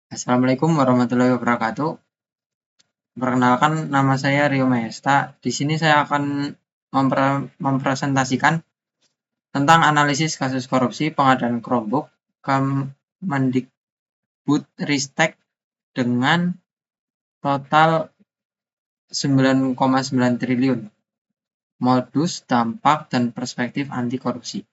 Assalamualaikum warahmatullahi wabarakatuh. Perkenalkan, nama saya Rio Mahesta. Di sini saya akan mempresentasikan tentang analisis kasus korupsi pengadaan Chromebook Kemendikbudristek dengan total 9,9 triliun. Modus, dampak, dan perspektif anti korupsi.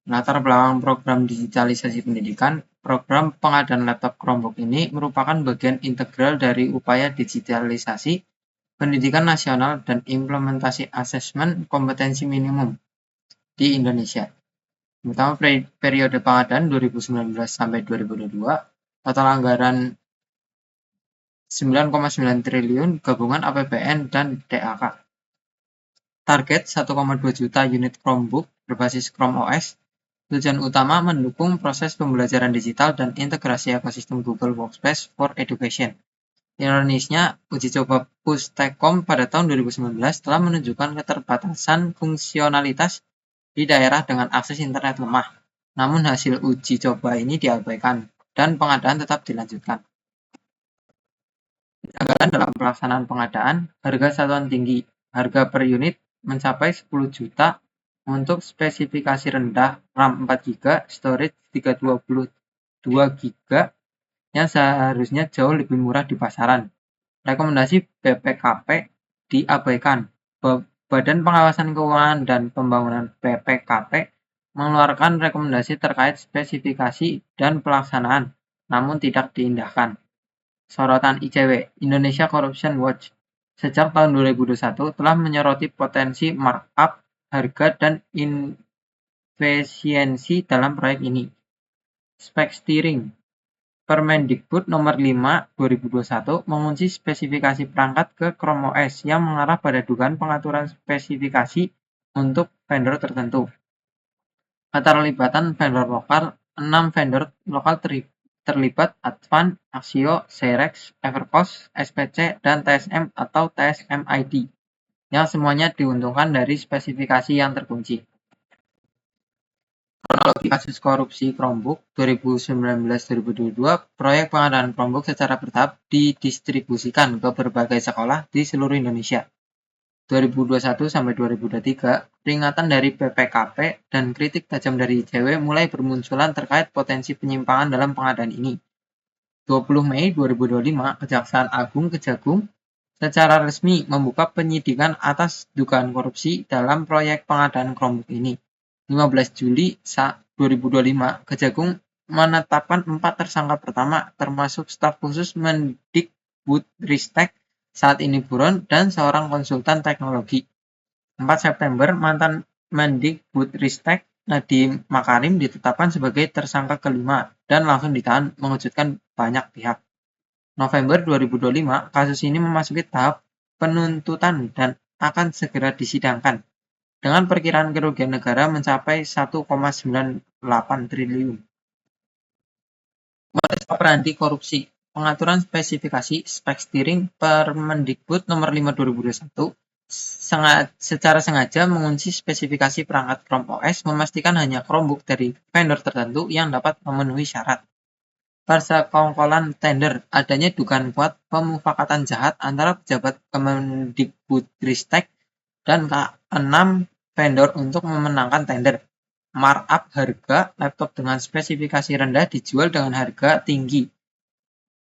Latar belakang program digitalisasi pendidikan. Program pengadaan laptop Chromebook ini merupakan bagian integral dari upaya digitalisasi pendidikan nasional dan implementasi asesmen kompetensi minimum di Indonesia. Pertama, periode pengadaan 2019 sampai 2022, total anggaran 9,9 triliun gabungan APBN dan DAK. Target 1,2 juta unit Chromebook berbasis Chrome OS. Tujuan utama mendukung proses pembelajaran digital dan integrasi ekosistem Google Workspace for Education. Ironisnya, uji coba Pustekom pada tahun 2019 telah menunjukkan keterbatasan fungsionalitas di daerah dengan akses internet lemah. Namun hasil uji coba ini diabaikan dan pengadaan tetap dilanjutkan. Kegagalan dalam pelaksanaan pengadaan, harga satuan tinggi, harga per unit mencapai 10 juta untuk spesifikasi rendah RAM 4 GB, storage 322 GB yang seharusnya jauh lebih murah di pasaran. Rekomendasi BPKP diabaikan. Badan Pengawasan Keuangan dan Pembangunan BPKP mengeluarkan rekomendasi terkait spesifikasi dan pelaksanaan, namun tidak diindahkan. Sorotan ICW, Indonesia Corruption Watch, sejak tahun 2021 telah menyoroti potensi markup, harga, dan inefisiensi dalam proyek ini. Spek steering, Permendikbud nomor 5/2021 mengunci spesifikasi perangkat ke Chrome OS yang mengarah pada dugaan pengaturan spesifikasi untuk vendor tertentu. Keterlibatan vendor lokal, 6 vendor lokal terlibat: Advan, Axio, Xerox, Evercost, SPC, dan TSM atau TSM ID, yang semuanya diuntungkan dari spesifikasi yang terkunci. Kronologi kasus korupsi Chromebook 2019-2022, proyek pengadaan Chromebook secara bertahap didistribusikan ke berbagai sekolah di seluruh Indonesia. 2021-2023, peringatan dari BPKP dan kritik tajam dari ICW mulai bermunculan terkait potensi penyimpangan dalam pengadaan ini. 20 Mei 2025, Kejaksaan Agung Kejagung secara resmi membuka penyidikan atas dugaan korupsi dalam proyek pengadaan Chromebook ini. 15 Juli 2025, Kejagung menetapkan 4 tersangka pertama, termasuk staf khusus Mendikbudristek saat ini buron dan seorang konsultan teknologi. 4 September, mantan Mendikbudristek Nadiem Makarim ditetapkan sebagai tersangka kelima dan langsung ditahan, mengejutkan banyak pihak. November 2025, kasus ini memasuki tahap penuntutan dan akan segera disidangkan, dengan perkiraan kerugian negara mencapai 1,98 triliun. Modus operandi korupsi, pengaturan spesifikasi spek steering Permendikbud nomor 5/2021 secara sengaja mengunci spesifikasi perangkat Chrome OS, memastikan hanya Chromebook dari vendor tertentu yang dapat memenuhi syarat. Persekongkolan tender, adanya dugaan kuat pemufakatan jahat antara pejabat Kemendikbudristek dan K6 vendor untuk memenangkan tender. Markup harga laptop dengan spesifikasi rendah dijual dengan harga tinggi,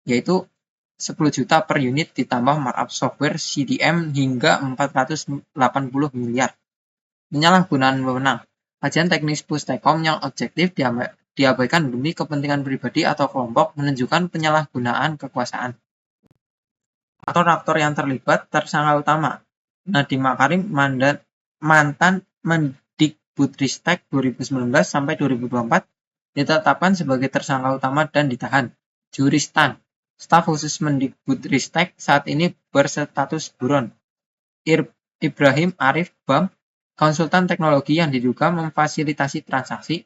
yaitu 10 juta per unit ditambah markup software CDM hingga 480 miliar. Penyalahgunaan wewenang, kajian teknis Pustekom yang objektif diabaikan demi kepentingan pribadi atau kelompok, menunjukkan penyalahgunaan kekuasaan. Aktor-aktor yang terlibat, tersangka utama Nadiem Makarim, mantan Mendikbudristek 2019 sampai 2024, ditetapkan sebagai tersangka utama dan ditahan. Juristan, staf khusus Mendikbudristek saat ini berstatus buron. Ibrahim Arif Bam, konsultan teknologi yang diduga memfasilitasi transaksi.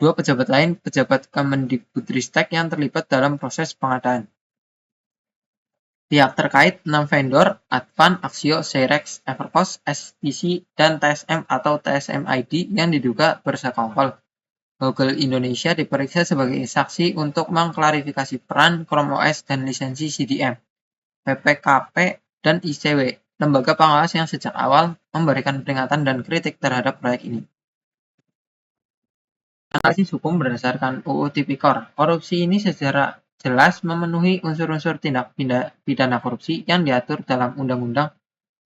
2 pejabat lain, pejabat Kemendikbudristek yang terlibat dalam proses pengadaan. Pihak terkait 6 vendor, Advan, Axio, Xerox, Evercost, SPC, dan TSM atau TSM ID yang diduga bersekongkol. Google Indonesia diperiksa sebagai saksi untuk mengklarifikasi peran Chrome OS dan lisensi CDM, PPKP, dan ICW, lembaga pengawas yang sejak awal memberikan peringatan dan kritik terhadap proyek ini. Analisis hukum berdasarkan UU Tipikor. Korupsi ini secara jelas memenuhi unsur-unsur tindak pidana korupsi yang diatur dalam Undang-Undang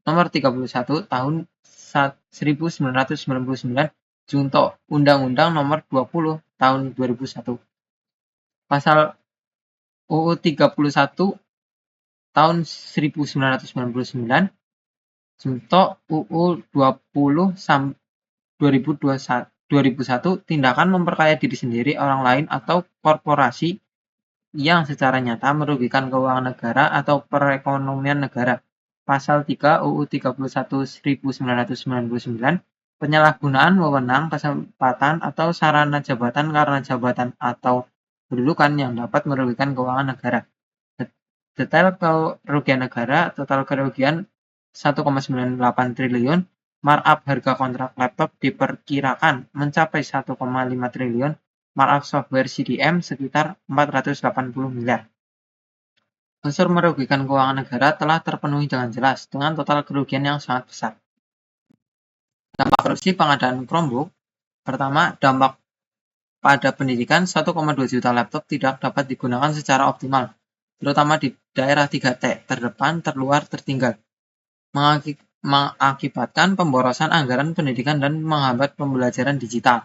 Nomor 31 Tahun 1999 Junto Undang-Undang Nomor 20 Tahun 2001. Pasal UU 31 Tahun 1999 Junto UU 20 2001 tindakan memperkaya diri sendiri, orang lain, atau korporasi yang secara nyata merugikan keuangan negara atau perekonomian negara. Pasal 3 UU 31 1999 penyalahgunaan wewenang, kesempatan, atau sarana jabatan karena jabatan atau kedudukan yang dapat merugikan keuangan negara. Detail kerugian negara, total kerugian 1,98 triliun, markup harga kontrak laptop diperkirakan mencapai 1,5 triliun, markup software CDM sekitar 480 miliar. Unsur merugikan keuangan negara telah terpenuhi dengan jelas, dengan total kerugian yang sangat besar. Dampak korupsi pengadaan Chromebook. Pertama, dampak pada pendidikan. 1,2 juta laptop tidak dapat digunakan secara optimal, terutama di daerah 3T, terdepan, terluar, tertinggal, mengakibatkan pemborosan anggaran pendidikan dan menghambat pembelajaran digital.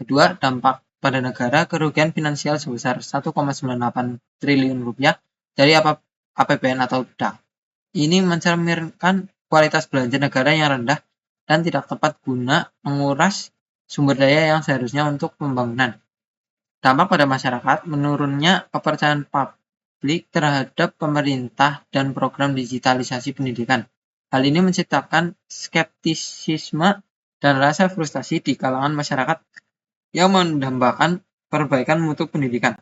Kedua, dampak pada negara, kerugian finansial sebesar 1,98 triliun rupiah dari APBN atau DAK. Ini mencerminkan kualitas belanja negara yang rendah dan tidak tepat guna menguras sumber daya yang seharusnya untuk pembangunan. Dampak pada masyarakat, menurunnya kepercayaan publik terhadap pemerintah dan program digitalisasi pendidikan. Hal ini menciptakan skeptisisme dan rasa frustasi di kalangan masyarakat yang mendambakan perbaikan mutu pendidikan.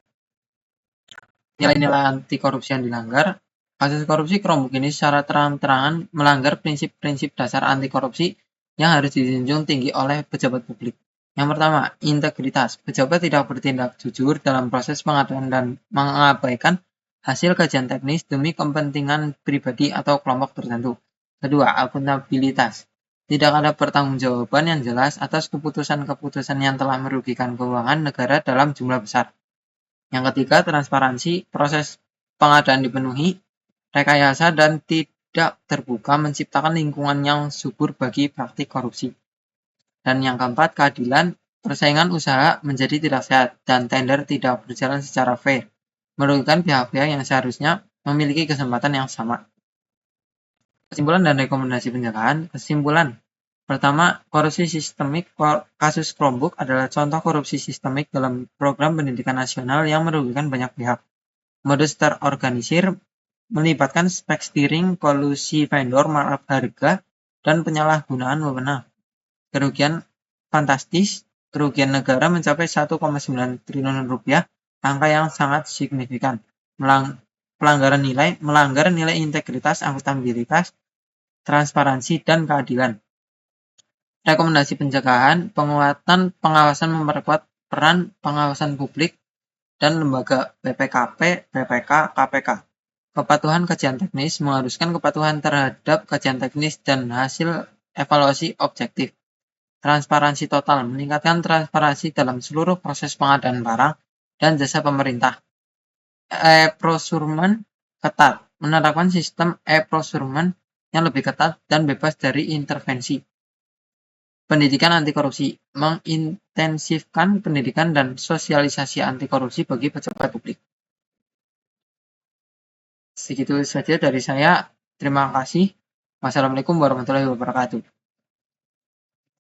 Nilai-nilai anti korupsi yang dilanggar. Kasus korupsi Chromebook ini secara terang-terangan melanggar prinsip-prinsip dasar anti korupsi yang harus dijunjung tinggi oleh pejabat publik. Yang pertama, integritas. Pejabat tidak bertindak jujur dalam proses pengadaan dan mengabaikan hasil kajian teknis demi kepentingan pribadi atau kelompok tertentu. Kedua, akuntabilitas. Tidak ada pertanggungjawaban yang jelas atas keputusan-keputusan yang telah merugikan keuangan negara dalam jumlah besar. Yang ketiga, transparansi. Proses pengadaan dipenuhi rekayasa dan tidak terbuka, menciptakan lingkungan yang subur bagi praktik korupsi. Dan yang keempat, keadilan. Persaingan usaha menjadi tidak sehat dan tender tidak berjalan secara fair, merugikan pihak-pihak yang seharusnya memiliki kesempatan yang sama. Kesimpulan dan rekomendasi pencegahan. Kesimpulan. Pertama, korupsi sistemik. Kasus Chromebook adalah contoh korupsi sistemik dalam program pendidikan nasional yang merugikan banyak pihak. Modus terorganisir melibatkan spek steering, kolusi vendor, markup harga, dan penyalahgunaan wewenang. Kerugian fantastis. Kerugian negara mencapai 1,9 triliun rupiah, angka yang sangat signifikan. Melanggar nilai integritas, akuntabilitas, transparansi, dan keadilan. Rekomendasi pencegahan. Penguatan pengawasan, memperkuat peran pengawasan publik dan lembaga BPKP, BPK, KPK. Kepatuhan kajian teknis, mengharuskan kepatuhan terhadap kajian teknis dan hasil evaluasi objektif. Transparansi total, meningkatkan transparansi dalam seluruh proses pengadaan barang dan jasa pemerintah. E-procurement ketat, menerapkan sistem e-procurement yang lebih ketat dan bebas dari intervensi. Pendidikan anti korupsi, mengintensifkan pendidikan dan sosialisasi anti korupsi bagi pejabat publik. Segitu saja dari saya. Terima kasih. Wassalamualaikum warahmatullahi wabarakatuh.